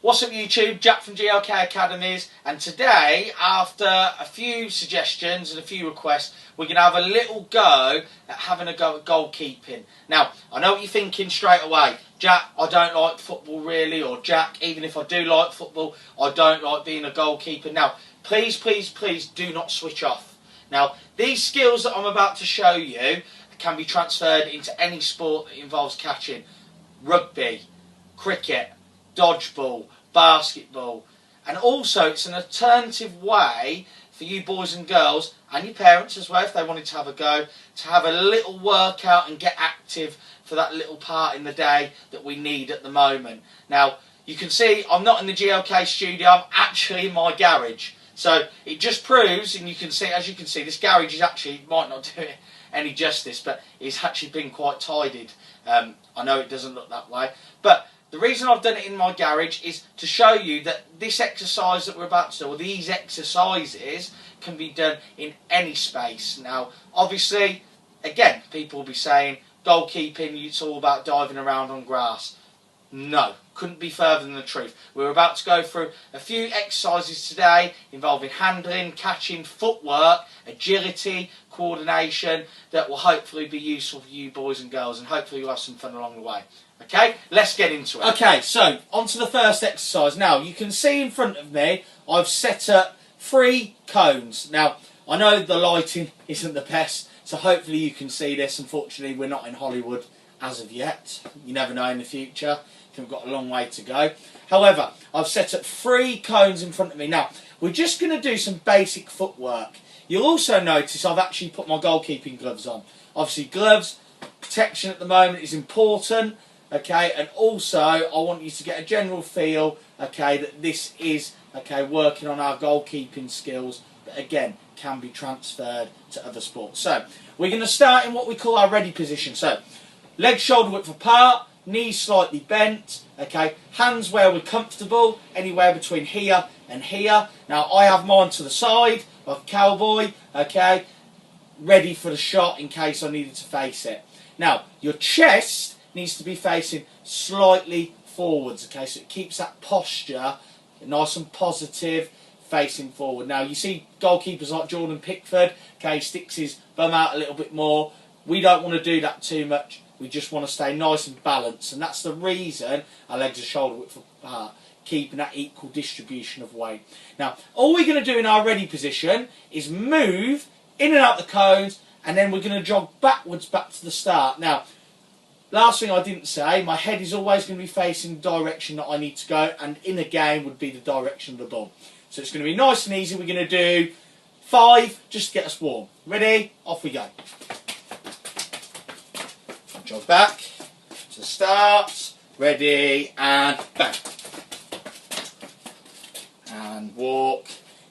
What's up YouTube, Jack from GLK Academies, and today, after a few suggestions and a few requests, we're going to have a little go at having a go at goalkeeping. Now, I know what you're thinking straight away, Jack, I don't like football really, or Jack, even if I do like football, I don't like being a goalkeeper. Now, please do not switch off. Now, these skills that I'm about to show you can be transferred into any sport that involves catching. Rugby, cricket, dodgeball, basketball, and also it's an alternative way for you boys and girls and your parents as well, if they wanted to have a go, to have a little workout and get active for that little part in the day that we need at the moment. Now you can see I'm not in the GLK studio, I'm actually in my garage, so it just proves, and you can see, as you can see, this garage is actually, might not do it any justice, but it's actually been quite tidied. I know it doesn't look that way, but the reason I've done it in my garage is to show you that this exercise that we're about to do, or these exercises, can be done in any space. Now, obviously, again, people will be saying, goalkeeping, it's all about diving around on grass. No, couldn't be further than the truth. We're about to go through a few exercises today involving handling, catching, footwork, agility, coordination, that will hopefully be useful for you boys and girls, and hopefully you'll have some fun along the way. Okay, let's get into it. Okay, so on to the first exercise. Now, you can see in front of me, I've set up 3 cones. Now, I know the lighting isn't the best, so hopefully you can see this. Unfortunately, we're not in Hollywood as of yet. You never know in the future. We've got a long way to go. However, I've set up 3 cones in front of me. Now, we're just going to do some basic footwork. You'll also notice I've actually put my goalkeeping gloves on. Obviously, gloves, protection at the moment is important. Okay, and also I want you to get a general feel, okay, that this is, okay, working on our goalkeeping skills, but again, can be transferred to other sports. So, we're going to start in what we call our ready position. So, legs shoulder width apart, knees slightly bent, okay, hands where we're comfortable, anywhere between here and here. Now, I have mine to the side, like a cowboy, okay, ready for the shot in case I needed to face it. Now, your chest needs to be facing slightly forwards, okay, so it keeps that posture nice and positive, facing forward. Now, you see goalkeepers like Jordan Pickford, okay, sticks his bum out a little bit more. We don't want to do that too much. We just want to stay nice and balanced, and that's the reason our legs are shoulder width apart, keeping that equal distribution of weight. Now, all we're going to do in our ready position is move in and out the cones, and then we're going to jog backwards back to the start. Now, last thing I didn't say, my head is always going to be facing the direction that I need to go, and in a game would be the direction of the ball. So it's going to be nice and easy. We're going to do 5 just to get us warm. Ready? Off we go. Jog back to the start. Ready, and bang. And walk,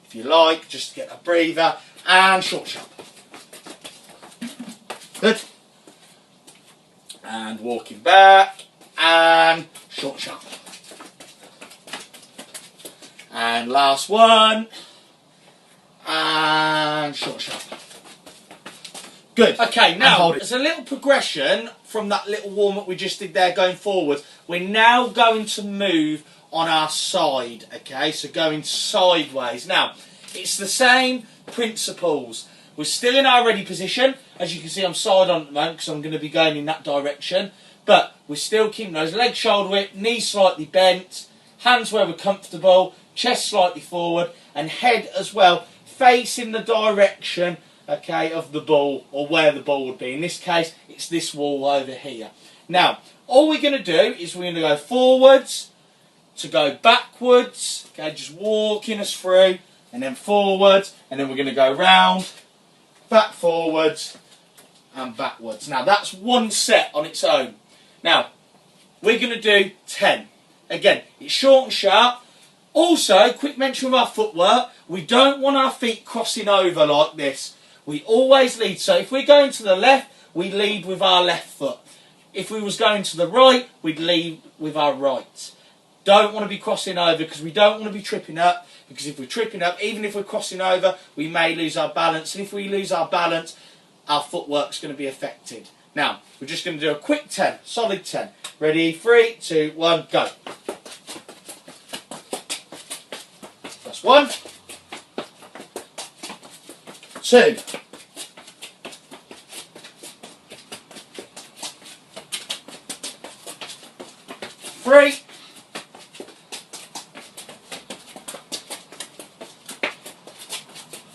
if you like, just to get a breather, and short jump. Good. And walking back, and short jump. And last one, and short jump. Good. Okay, now, there's a little progression from that little warm-up we just did there going forward. We're now going to move on our side, okay, so going sideways. Now, it's the same principles. We're still in our ready position. As you can see, I'm side on at the moment because I'm going to be going in that direction. But we're still keeping those legs shoulder width, knees slightly bent, hands where we're comfortable, chest slightly forward, and head as well, facing the direction, okay, of the ball, or where the ball would be. In this case, it's this wall over here. Now, all we're going to do is we're going to go forwards, to go backwards, okay, just walking us through, and then forwards, and then we're going to go round, back forwards, and backwards. Now, that's one set on its own. Now, we're going to do 10. Again, it's short and sharp. Also, quick mention of our footwork, we don't want our feet crossing over like this. We always lead. So if we're going to the left, we lead with our left foot. If we was going to the right, we'd lead with our right. Don't want to be crossing over because we don't want to be tripping up, because if we're tripping up, even if we're crossing over, we may lose our balance, and if we lose our balance, our footwork's going to be affected. Now, we're just going to do a quick 10, solid 10. Ready, 3, 2, 1, go. That's 1, 2, 3,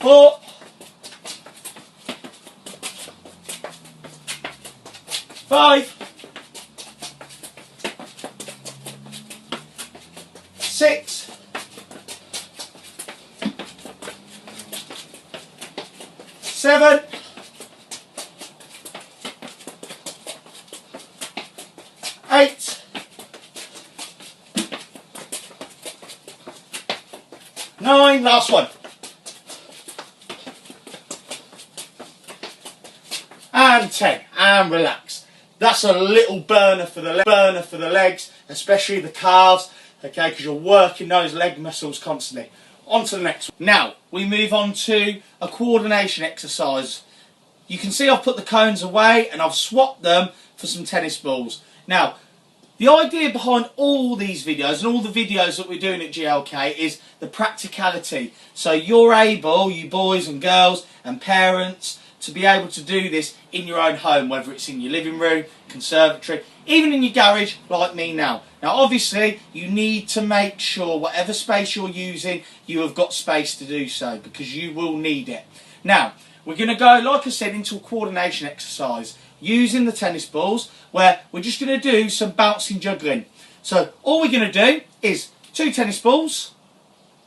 4, 5, 6, 7, 8, 9, last one. And 10, and relax. That's a little burner for the legs, especially the calves, okay, because you're working those leg muscles constantly. On to the next one. Now, we move on to a coordination exercise. You can see I've put the cones away and I've swapped them for some tennis balls. Now, the idea behind all these videos and all the videos that we're doing at GLK is the practicality. So you're able, you boys and girls and parents, to be able to do this in your own home, whether it's in your living room, conservatory, even in your garage like me now. Now obviously you need to make sure whatever space you're using, you have got space to do so, because you will need it. Now we're going to go, like I said, into a coordination exercise using the tennis balls, where we're just going to do some bouncing juggling. So all we're going to do is 2 tennis balls.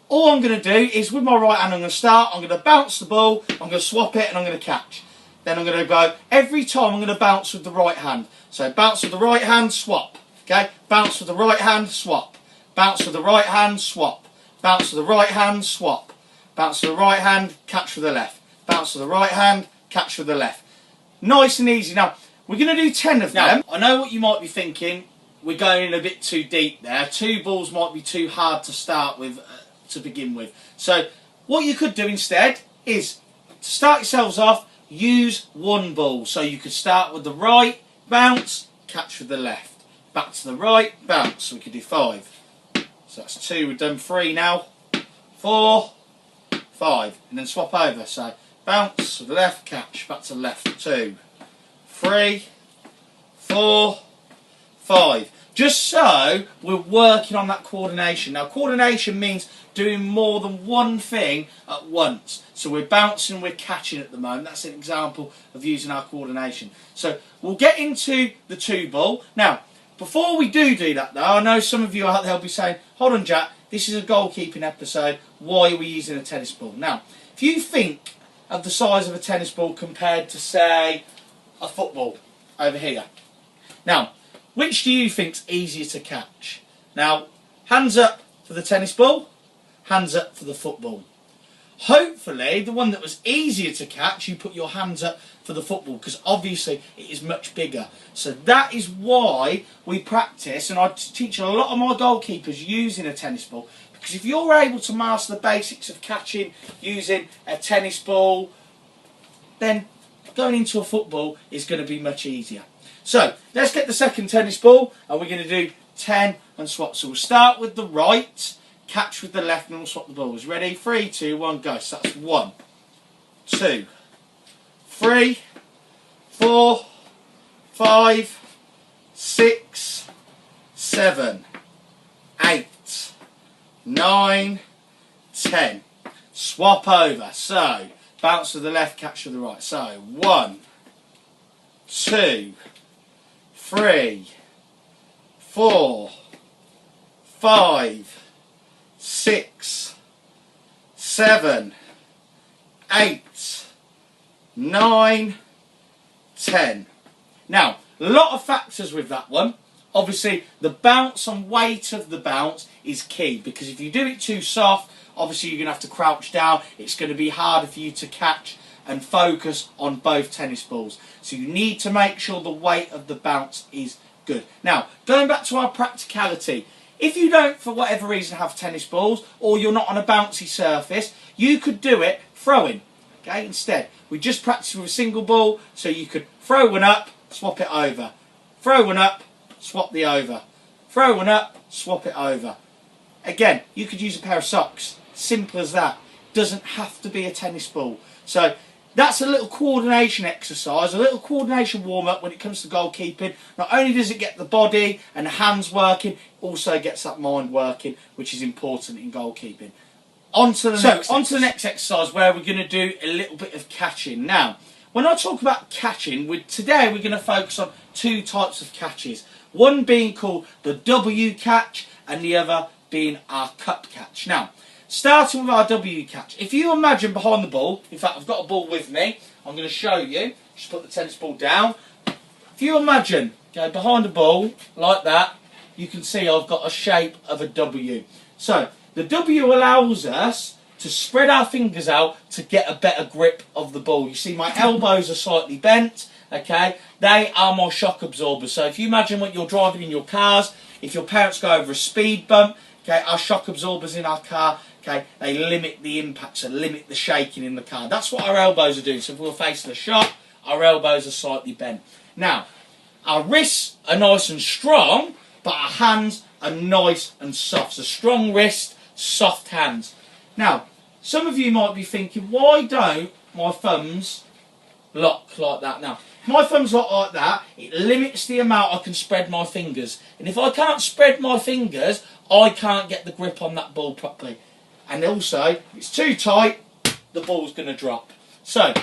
All I'm going to do is, with my right hand, I'm going to start, I'm going to bounce the ball, I'm going to swap it and I'm going to catch. Then I'm going to go, every time I'm going to bounce with the right hand. So bounce with the right hand, swap. Okay, bounce with the right hand, swap. Bounce with the right hand, swap. Bounce with the right hand, swap. Bounce with the right hand, catch with the left. Bounce with the right hand, catch with the left. Nice and easy. Now, we're going to do 10 of them. I know what you might be thinking, we're going in a bit too deep there. 2 balls might be too hard to start with, to begin with. So what you could do instead is, to start yourselves off, use 1 ball. So you could start with the right, bounce, catch with the left. Back to the right, bounce. So we could do 5. So that's 2, we've done 3 now. 4, 5, and then swap over. So bounce with the left, catch, back to the left. 2, 3, 4, 5. Just so we're working on that coordination. Now coordination means doing more than one thing at once. So we're bouncing, we're catching at the moment. That's an example of using our coordination. So we'll get into the 2 ball. Now, before we do that though, I know some of you out there will be saying, hold on Jack, this is a goalkeeping episode, why are we using a tennis ball? Now, if you think of the size of a tennis ball compared to, say, a football over here. Now, which do you think's easier to catch? Now, hands up for the tennis ball, hands up for the football. Hopefully, the one that was easier to catch, you put your hands up for the football, because obviously it is much bigger. So that is why we practice, and I teach a lot of my goalkeepers using a tennis ball, because if you're able to master the basics of catching using a tennis ball, then going into a football is going to be much easier. So let's get the second tennis ball, and we're going to do 10 and swap. So we'll start with the right, catch with the left, and we'll swap the balls. Ready? 3, 2, 1, go. So that's 1, 2, 3, 4, 5, 6, 7, 8, 9, 10. Swap over. So bounce to the left, catch to the right. So 1, 2, 3, 4, 5, 6, 7, 8, 9, 10. Now, a lot of factors with that one. Obviously, the bounce and weight of the bounce is key, because if you do it too soft, obviously you're going to have to crouch down. It's going to be harder for you to catch and focus on both tennis balls. So you need to make sure the weight of the bounce is good. Now, going back to our practicality, if you don't, for whatever reason, have tennis balls, or you're not on a bouncy surface, you could do it throwing. Okay, instead, we just practice with a single ball, so you could throw one up, swap it over. Throw one up, swap the over. Throw one up, swap it over. Again, you could use a pair of socks Simple as that. Doesn't have to be a tennis ball. So that's a little coordination exercise, a little coordination warm-up when it comes to goalkeeping. Not only does it get the body and the hands working, it also gets that mind working, which is important in goalkeeping. On to the next exercise, where we're going to do a little bit of catching. Now, when I talk about catching, today we're going to focus on two types of catches. One being called the W catch and the other being our cup catch. Now, starting with our W catch. If you imagine behind the ball, in fact I've got a ball with me, I'm going to show you, just put the tennis ball down. If you imagine, go behind the ball like that, you can see I've got a shape of a W. So, the W allows us to spread our fingers out to get a better grip of the ball. You see my elbows are slightly bent, okay? They are my shock absorbers. So if you imagine when you're driving in your cars, if your parents go over a speed bump, okay, our shock absorbers in our car, okay, they limit the impact, so limit the shaking in the car. That's what our elbows are doing. So if we're facing a shot, our elbows are slightly bent. Now, our wrists are nice and strong, but our hands are nice and soft. So strong wrist, soft hands. Now, some of you might be thinking, why don't my thumbs lock like that? Now, if my thumbs lock like that, it limits the amount I can spread my fingers. And if I can't spread my fingers, I can't get the grip on that ball properly. And also, if it's too tight, the ball's going to drop. So,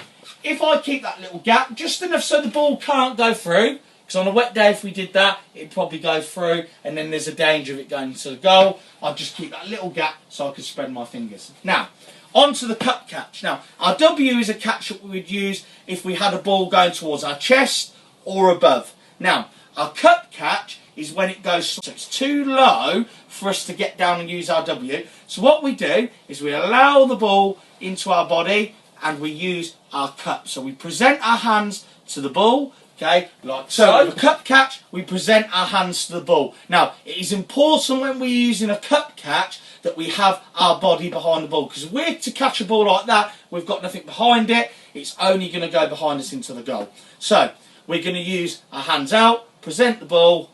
if I keep that little gap, just enough so the ball can't go through, because on a wet day, if we did that, it'd probably go through, and then there's a danger of it going into the goal. I'd just keep that little gap so I could spread my fingers. Now, on to the cup catch. Now, our W is a catch that we would use if we had a ball going towards our chest or above. Now, our cup catch is when it goes, so it's too low for us to get down and use our W. So what we do is we allow the ball into our body and we use our cup. So we present our hands to the ball, okay, like so. With a cup catch, we present our hands to the ball. Now, it is important when we're using a cup catch that we have our body behind the ball, because if we're to catch a ball like that, we've got nothing behind it, it's only going to go behind us into the goal. So, we're going to use our hands out, present the ball,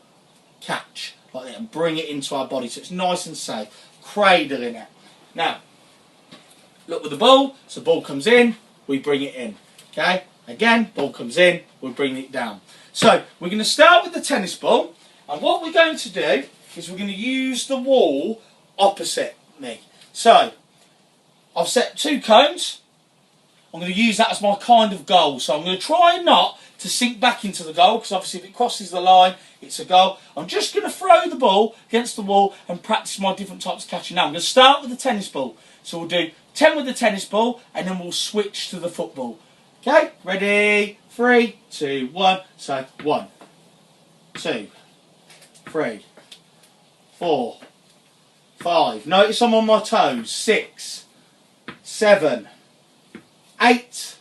catch, like that, and bring it into our body so it's nice and safe, cradling it. Now, look with the ball, so the ball comes in, we bring it in, okay? Again, ball comes in, we're bringing it down. So, we're going to start with the tennis ball, and what we're going to do is we're going to use the wall opposite me. So, I've set 2 cones. I'm going to use that as my kind of goal. So I'm going to try not to sink back into the goal, because obviously if it crosses the line, it's a goal. I'm just going to throw the ball against the wall and practice my different types of catching. Now I'm going to start with the tennis ball. So we'll do 10 with the tennis ball, and then we'll switch to the football. Okay, ready? 3, 2, 1. So 1, 2, 3, 4, 5. Notice I'm on my toes. 6, 7, 8,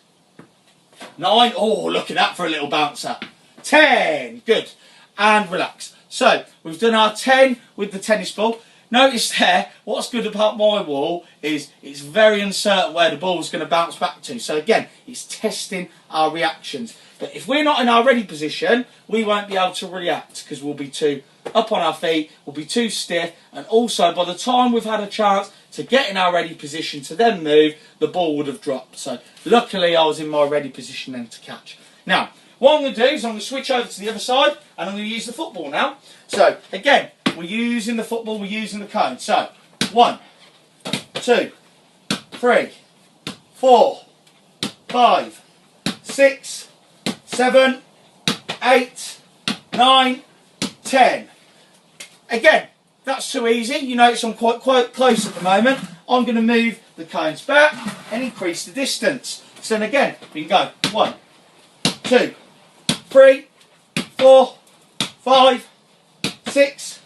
9. Oh, look at that for a little bouncer. 10. Good. And relax. So, we've done our 10 with the tennis ball. Notice there, what's good about my wall is it's very uncertain where the ball's going to bounce back to. So again, it's testing our reactions. But if we're not in our ready position, we won't be able to react, because we'll be too up on our feet, we'll be too stiff, and also by the time we've had a chance to get in our ready position to then move, the ball would have dropped. So luckily I was in my ready position then to catch. Now, what I'm going to do is I'm going to switch over to the other side, and I'm going to use the football now. So again, we're using the football, we're using the cone. So 1, 2, 3, 4, 5, 6, 7, 8, 9, 10. Again, that's too easy. You notice I'm quite close at the moment. I'm going to move the cones back and increase the distance. So then again, we can go 1, 2, 3, 4, 5, 6,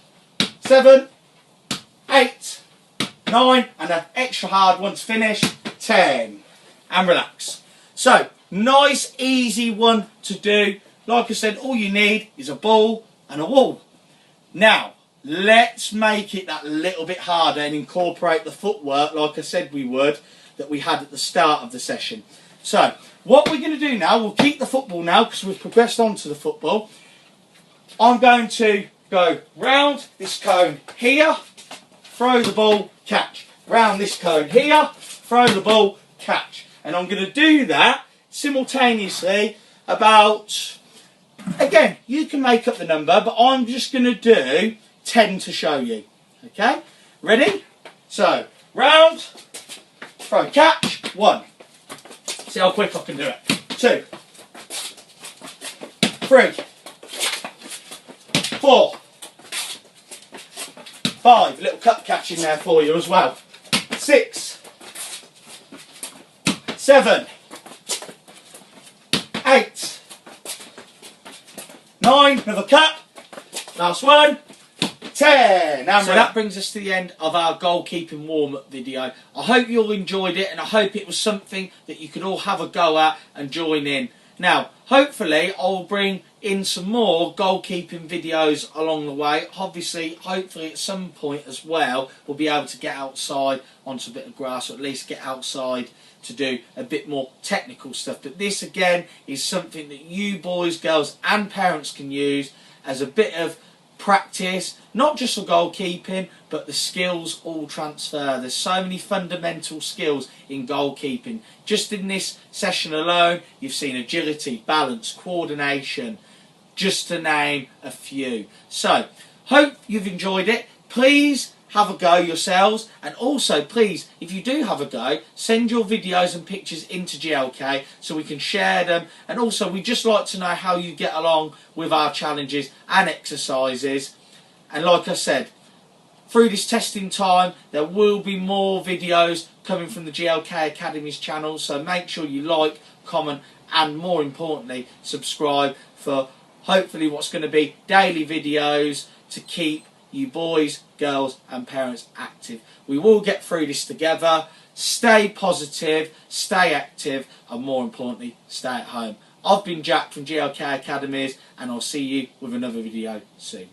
7, 8, 9, and an extra hard once finished, 10. And relax. So, nice, easy one to do. Like I said, all you need is a ball and a wall. Now, let's make it that little bit harder and incorporate the footwork, like I said we would, that we had at the start of the session. So, what we're going to do now, we'll keep the football now because we've progressed on to the football. I'm going to go round this cone here, throw the ball, catch. round this cone here, throw the ball, catch. And I'm going to do that simultaneously about, again, you can make up the number, but I'm just going to do 10 to show you. Okay? Ready? So, round, throw, catch, 1. See how quick I can do it. 2, 3, 4, 5, little cup catch in there for you as well. 6, 7, 8, 9, another cup, last one, 10. So that brings us to the end of our goalkeeping warm-up video. I hope you all enjoyed it, and I hope it was something that you could all have a go at and join in. Now, hopefully I'll bring in some more goalkeeping videos along the way. Obviously, hopefully at some point as well, we'll be able to get outside onto a bit of grass, or at least get outside to do a bit more technical stuff. But this again is something that you boys, girls and parents can use as a bit of practice, not just for goalkeeping, but the skills all transfer. There's so many fundamental skills in goalkeeping. Just in this session alone, you've seen agility, balance, coordination, just to name a few. So, hope you've enjoyed it. Please have a go yourselves, and also please, if you do have a go, send your videos and pictures into GLK so we can share them. And also, we just like to know how you get along with our challenges and exercises. And like I said, through this testing time, there will be more videos coming from the GLK Academies channel, so make sure you like, comment, and more importantly, subscribe for hopefully what's going to be daily videos to keep you boys, girls and parents active. We will get through this together. Stay positive, stay active, and more importantly, stay at home. I've been Jack from GLK Academies, and I'll see you with another video soon.